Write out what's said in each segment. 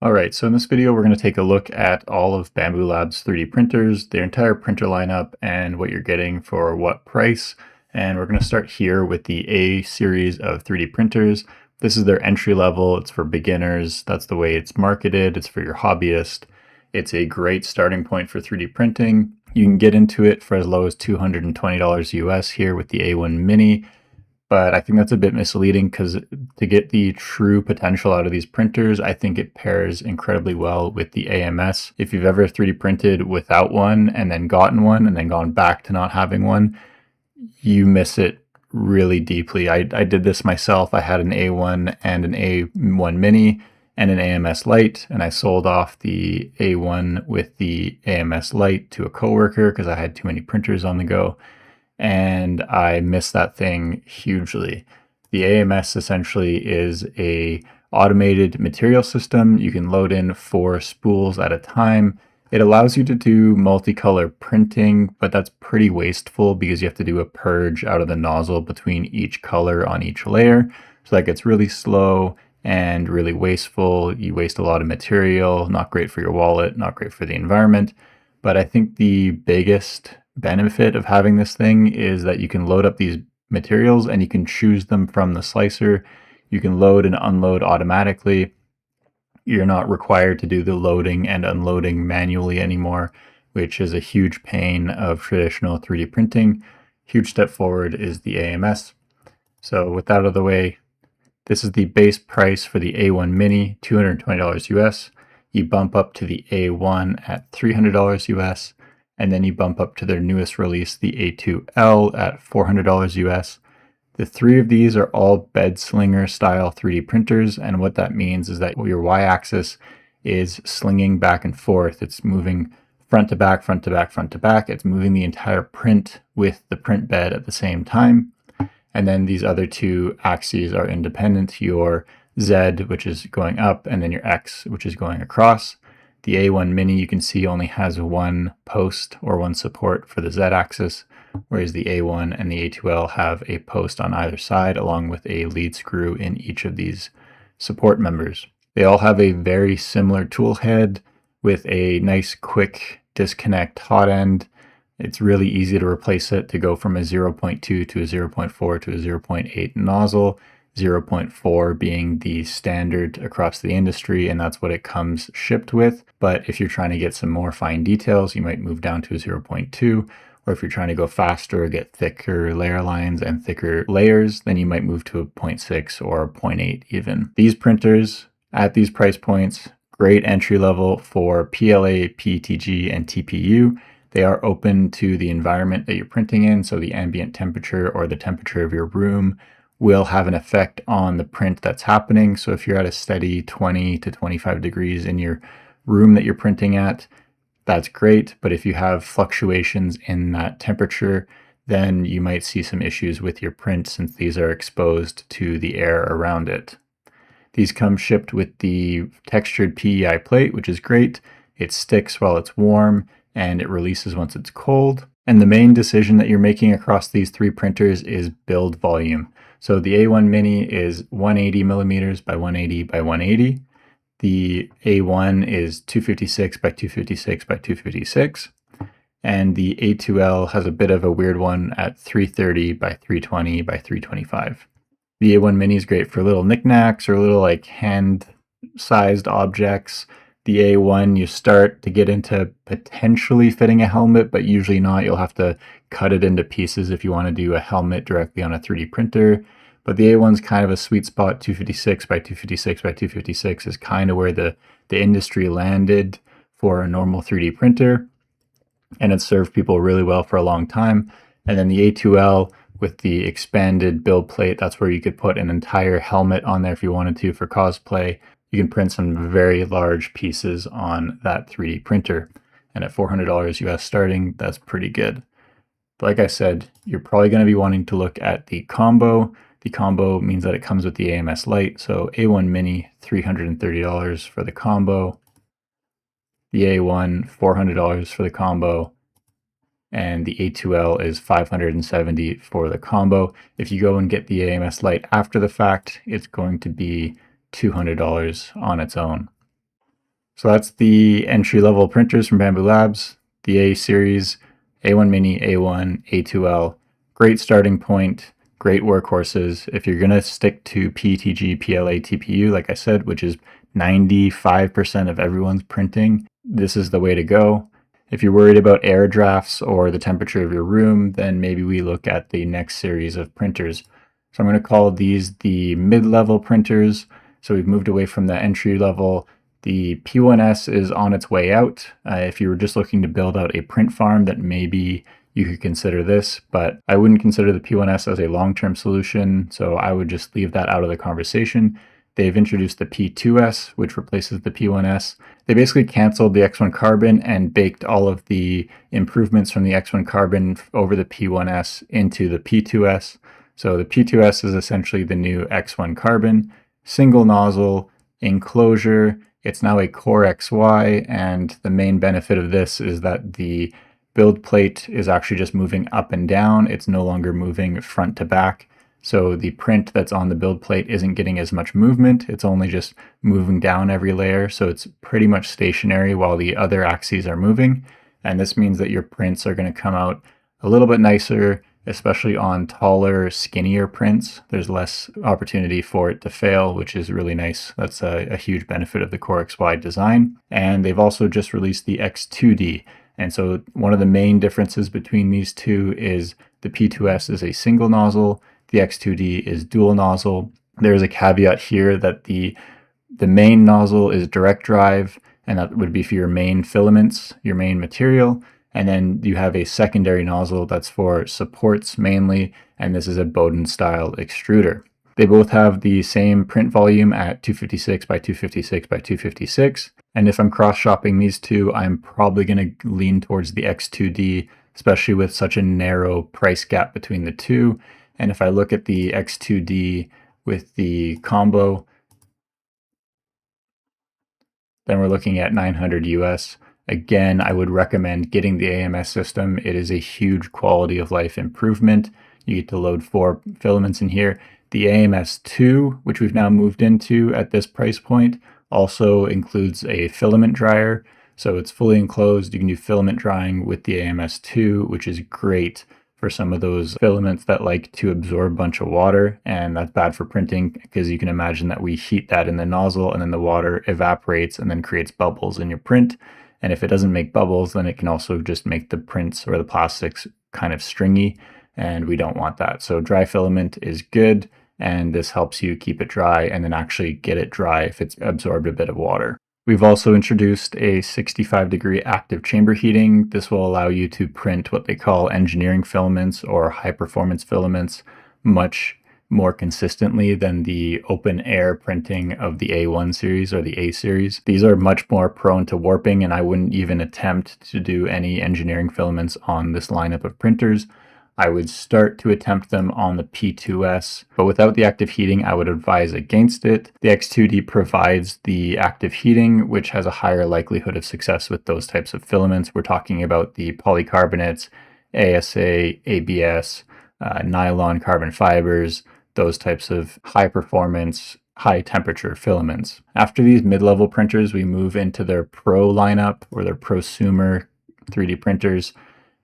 All right, so in this video, we're going to take a look at all of Bambu Lab's 3D printers, their entire printer lineup, and what you're getting for what price. And we're going to start here with the A series of 3D printers. This is their entry level. It's for beginners. That's the way it's marketed. It's for your hobbyist. It's a great starting point for 3D printing. You can get into it for as low as $220 US here with the A1 Mini. But I think that's a bit misleading because to get the true potential out of these printers, I think it pairs incredibly well with the AMS. If you've ever 3D printed without one and then gotten one and then gone back to not having one, you miss it really deeply. I did this myself. I had an A1 and an A1 Mini and an AMS Lite, and I sold off the A1 with the AMS Lite to a coworker because I had too many printers on the go. And I miss that thing hugely. The AMS essentially is a automated material system. You can load in 4 spools at a time. It allows you to do multicolor printing, but that's pretty wasteful because you have to do a purge out of the nozzle between each color on each layer. So that gets really slow and really wasteful. You waste a lot of material, not great for your wallet, not great for the environment. But I think the biggest benefit of having this thing is that you can load up these materials and you can choose them from the slicer. You can load and unload automatically. You're not required to do the loading and unloading manually anymore, which is a huge pain of traditional 3D printing. Huge step forward is the AMS. So with that out of the way, this is the base price for the A1 Mini, $220 US. You bump up to the A1 at $300 US. And then you bump up to their newest release, the A2L, at $400 US. The 3 of these are all bed slinger style 3D printers, and what that means is that your y-axis is slinging back and forth. It's moving front to back, front to back, front to back. It's moving the entire print with the print bed at the same time. And then these other 2 axes are independent, your Z, which is going up, and then your X, which is going across. The A1 Mini, you can see, only has 1 post or 1 support for the Z-axis, whereas the A1 and the A2L have a post on either side, along with a lead screw in each of these support members. They all have a very similar tool head with a nice quick disconnect hot end. It's really easy to replace it, to go from a 0.2 to a 0.4 to a 0.8 nozzle. 0.4 being the standard across the industry, and that's what it comes shipped with. But if you're trying to get some more fine details, you might move down to a 0.2, or if you're trying to go faster, get thicker layer lines and thicker layers, then you might move to a 0.6 or a 0.8 even. These printers at these price points, great entry level for PLA, PETG, and TPU. They are open to the environment that you're printing in, so the ambient temperature or the temperature of your room will have an effect on the print that's happening. So if you're at a steady 20 to 25 degrees in your room that you're printing at, that's great. But if you have fluctuations in that temperature, then you might see some issues with your print since these are exposed to the air around it. These come shipped with the textured PEI plate, which is great. It sticks while it's warm and it releases once it's cold. And the main decision that you're making across these 3 printers is build volume. So the A1 Mini is 180 millimeters by 180 by 180. The A1 is 256 by 256 by 256. And the A2L has a bit of a weird one at 330 by 320 by 325. The A1 Mini is great for little knickknacks or little like hand-sized objects. The A1, you start to get into potentially fitting a helmet, but usually not. You'll have to cut it into pieces if you want to do a helmet directly on a 3D printer. But the A1's kind of a sweet spot. 256 by 256 by 256 is kind of where the industry landed for a normal 3D printer. And it served people really well for a long time. And then the A2L with the expanded build plate, that's where you could put an entire helmet on there if you wanted to for cosplay. You can print some very large pieces on that 3D printer. And at $400 US starting, that's pretty good. But like I said, you're probably going to be wanting to look at the combo. The combo means that it comes with the AMS Lite. So A1 Mini, $330 for the combo. The A1, $400 for the combo. And the A2L is $570 for the combo. If you go and get the AMS Lite after the fact, it's going to be $200 on its own. So that's the entry-level printers from Bambu Labs, the A series, A1 Mini, A1, A2L. Great starting point, great workhorses. If you're gonna stick to PETG, PLA, TPU, like I said, which is 95% of everyone's printing, this is the way to go. If you're worried about air drafts or the temperature of your room, then maybe we look at the next series of printers. So I'm going to call these the mid-level printers. So we've moved away from the entry level. The P1S is on its way out. If you were just looking to build out a print farm, that maybe you could consider this, but I wouldn't consider the P1S as a long-term solution, so I would just leave that out of the conversation. They've introduced the P2S, which replaces the P1S. They basically canceled the X1 Carbon and baked all of the improvements from the X1 Carbon over the P1S into the P2S. So the P2S is essentially the new X1 Carbon, single nozzle, enclosure. It's now a Core XY, and the main benefit of this is that the build plate is actually just moving up and down. It's no longer moving front to back. So the print that's on the build plate isn't getting as much movement. It's only just moving down every layer. So it's pretty much stationary while the other axes are moving. And this means that your prints are going to come out a little bit nicer, especially on taller, skinnier prints. There's less opportunity for it to fail, which is really nice. That's a huge benefit of the Core XY design. And they've also just released the X2D. And so one of the main differences between these two is the P2S is a single nozzle, the X2D is dual nozzle. There's a caveat here that the main nozzle is direct drive, and that would be for your main filaments, your main material. And then you have a secondary nozzle that's for supports mainly, and this is a Bowden style extruder. They both have the same print volume at 256 by 256 by 256. And if I'm cross-shopping these two, I'm probably going to lean towards the X2D, especially with such a narrow price gap between the two. And if I look at the X2D with the combo, then we're looking at 900 US. Again, I would recommend getting the AMS system. It is a huge quality of life improvement. You get to load 4 filaments in here. The AMS 2, which we've now moved into at this price point, also includes a filament dryer. So it's fully enclosed. You can do filament drying with the AMS 2, which is great for some of those filaments that like to absorb a bunch of water, and that's bad for printing because you can imagine that we heat that in the nozzle and then the water evaporates and then creates bubbles in your print. And if it doesn't make bubbles, then it can also just make the prints or the plastics kind of stringy, and we don't want that. So dry filament is good, and this helps you keep it dry and then actually get it dry if it's absorbed a bit of water. We've also introduced a 65-degree active chamber heating. This will allow you to print what they call engineering filaments or high-performance filaments much more consistently than the open air printing of the A1 series or the A series. These are much more prone to warping, and I wouldn't even attempt to do any engineering filaments on this lineup of printers. I would start to attempt them on the P2S, but without the active heating, I would advise against it. The X2D provides the active heating, which has a higher likelihood of success with those types of filaments. We're talking about the polycarbonates, ASA, ABS, nylon carbon fibers, those types of high performance, high temperature filaments. After these mid-level printers, we move into their Pro lineup or their Prosumer 3D printers.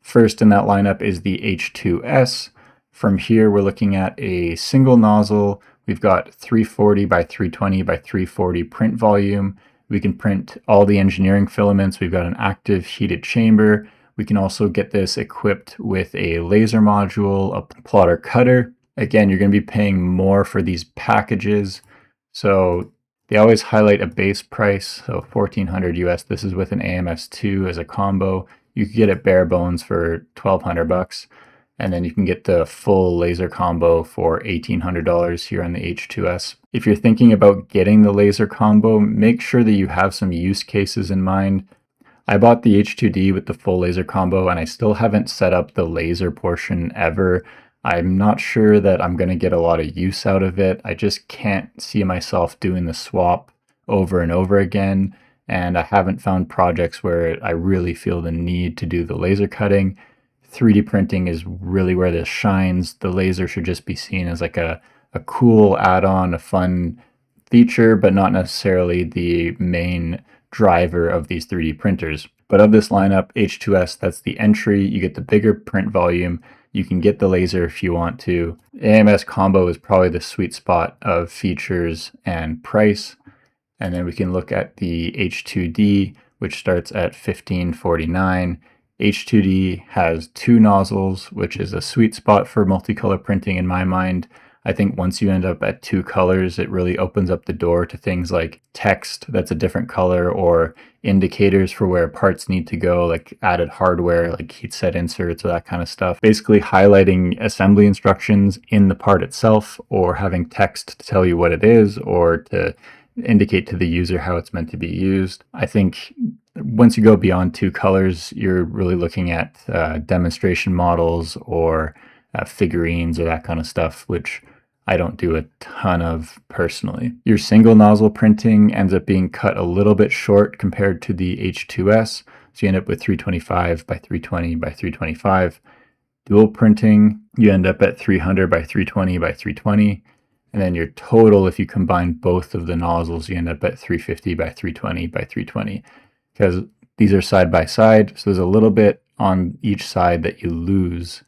First in that lineup is the H2S. From here, we're looking at a single nozzle. We've got 340 by 320 by 340 print volume. We can print all the engineering filaments. We've got an active heated chamber. We can also get this equipped with a laser module, a plotter cutter. Again, you're going to be paying more for these packages. So they always highlight a base price, so 1400 US. This is with an AMS2 as a combo. You could get it bare bones for 1200 bucks, and then you can get the full laser combo for $1,800 here on the H2S. If you're thinking about getting the laser combo, make sure that you have some use cases in mind. I bought the H2D with the full laser combo, and I still haven't set up the laser portion ever. I'm not sure that I'm going to get a lot of use out of it. I just can't see myself doing the swap over and over again. And I haven't found projects where I really feel the need to do the laser cutting. 3D printing is really where this shines. The laser should just be seen as like a cool add-on, a fun feature, but not necessarily the main driver of these 3D printers. But of this lineup, H2S, that's the entry. You get the bigger print volume. You can get the laser if you want to. AMS combo is probably the sweet spot of features and price. And then we can look at the H2D, which starts at $1549. H2D has 2 nozzles, which is a sweet spot for multicolor printing in my mind. I think once you end up at 2 colors, it really opens up the door to things like text that's a different color, or indicators for where parts need to go, like added hardware, like heat set inserts or that kind of stuff. Basically highlighting assembly instructions in the part itself, or having text to tell you what it is, or to indicate to the user how it's meant to be used. I think once you go beyond 2 colors, you're really looking at demonstration models or figurines or that kind of stuff, which I don't do a ton of personally. Your single nozzle printing ends up being cut a little bit short compared to the H2S, so you end up with 325 by 320 by 325. Dual printing, you end up at 300 by 320 by 320. And then your total, if you combine both of the nozzles, you end up at 350 by 320 by 320. Because these are side by side, so there's a little bit on each side that you lose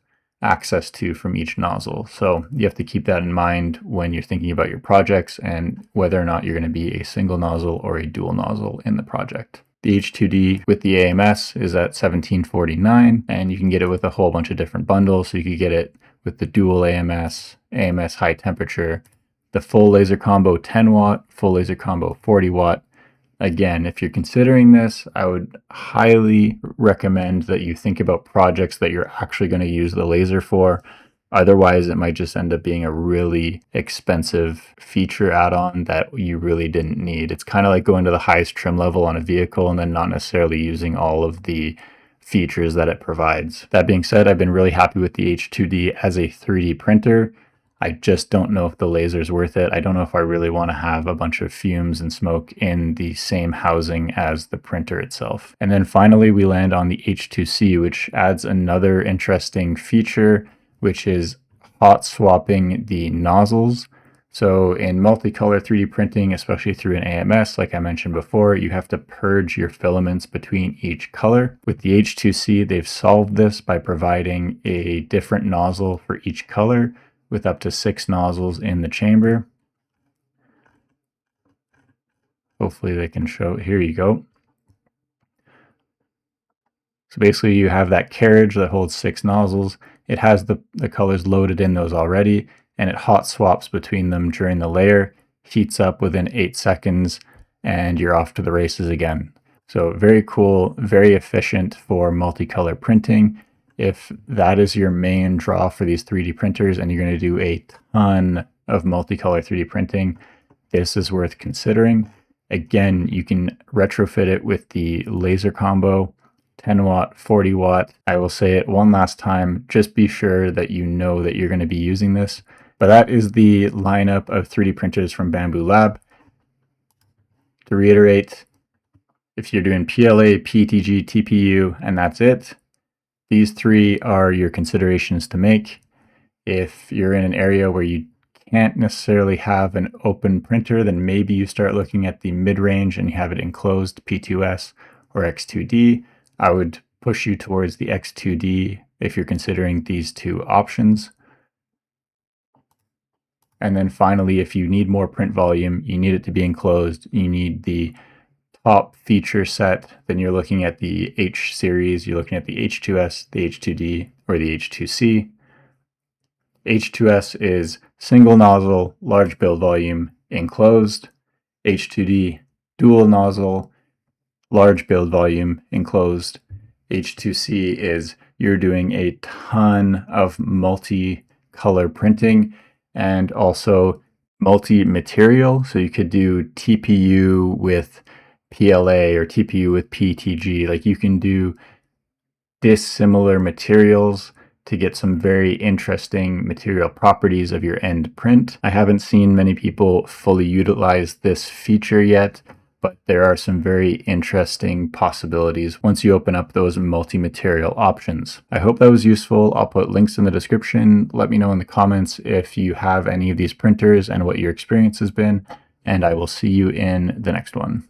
access to from each nozzle. So you have to keep that in mind when you're thinking about your projects and whether or not you're going to be a single nozzle or a dual nozzle in the project. The H2D with the AMS is at $1749, and you can get it with a whole bunch of different bundles. So you could get it with the dual AMS, AMS high temperature, the full laser combo 10 watt, full laser combo 40 watt. Again, if you're considering this, I would highly recommend that you think about projects that you're actually going to use the laser for. Otherwise, it might just end up being a really expensive feature add-on that you really didn't need. It's kind of like going to the highest trim level on a vehicle and then not necessarily using all of the features that it provides. That being said, I've been really happy with the H2D as a 3D printer. I just don't know if the laser is worth it. I don't know if I really want to have a bunch of fumes and smoke in the same housing as the printer itself. And then finally, we land on the H2C, which adds another interesting feature, which is hot swapping the nozzles. So in multicolor 3D printing, especially through an AMS, like I mentioned before, you have to purge your filaments between each color. With the H2C, they've solved this by providing a different nozzle for each color, with up to 6 nozzles in the chamber. Hopefully they can show, here you go. So basically you have that carriage that holds 6 nozzles. It has the colors loaded in those already, and it hot swaps between them during the layer, heats up within 8 seconds, and you're off to the races again. So very cool, very efficient for multicolor printing. If that is your main draw for these 3D printers and you're going to do a ton of multicolor 3D printing, this is worth considering. Again, you can retrofit it with the laser combo, 10 watt, 40 watt. I will say it one last time, just be sure that you know that you're going to be using this. But that is the lineup of 3D printers from Bambu Lab. To reiterate, if you're doing PLA, PETG, TPU, and that's it, these 3 are your considerations to make. If you're in an area where you can't necessarily have an open printer, then maybe you start looking at the mid-range and you have it enclosed P2S or X2D. I would push you towards the X2D if you're considering these 2 options. And then finally, if you need more print volume, you need it to be enclosed, you need the top feature set, then you're looking at the H series, you're looking at the H2S, the H2D, or the H2C. H2S is single nozzle, large build volume, enclosed. H2D, dual nozzle, large build volume, enclosed. H2C is you're doing a ton of multi-color printing and also multi-material. So you could do TPU with PLA or TPU with PETG. Like you can do dissimilar materials to get some very interesting material properties of your end print. I haven't seen many people fully utilize this feature yet, but there are some very interesting possibilities once you open up those multi-material options. I hope that was useful. I'll put links in the description. Let me know in the comments if you have any of these printers and what your experience has been, and I will see you in the next one.